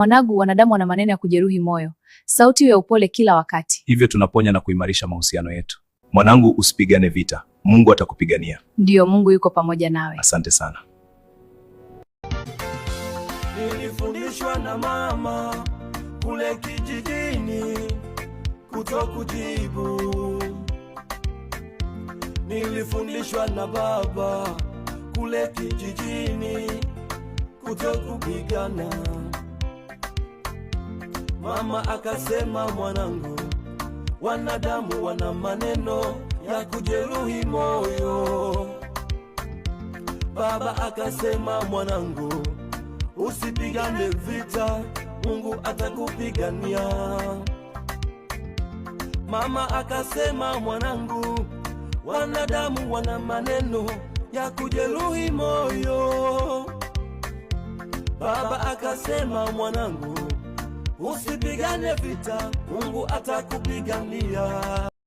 Mwanangu, wanadamu wana maneno ya kujeruhi moyo. Sauti ya upole kila wakati. Hivyo tunaponya na kuimarisha mahusiano yetu. Mwanangu, usipigane vita. Mungu atakupigania. Ndiyo, Mungu yuko pamoja nawe. Asante sana. Nilifundishwa na mama kule kijijini kutokujibu. Nilifundishwa na baba kule kijijini kutokupigana. Mama akasema, mwanangu, wanadamu wana maneno ya kujeruhi moyo. Baba akasema, mwanangu, usipigane vita, Mungu atakupigania. Mama akasema, mwanangu, wanadamu wana maneno ya kujeruhi moyo. Baba akasema, mwanangu, usipigane vita, Mungu atakupigania.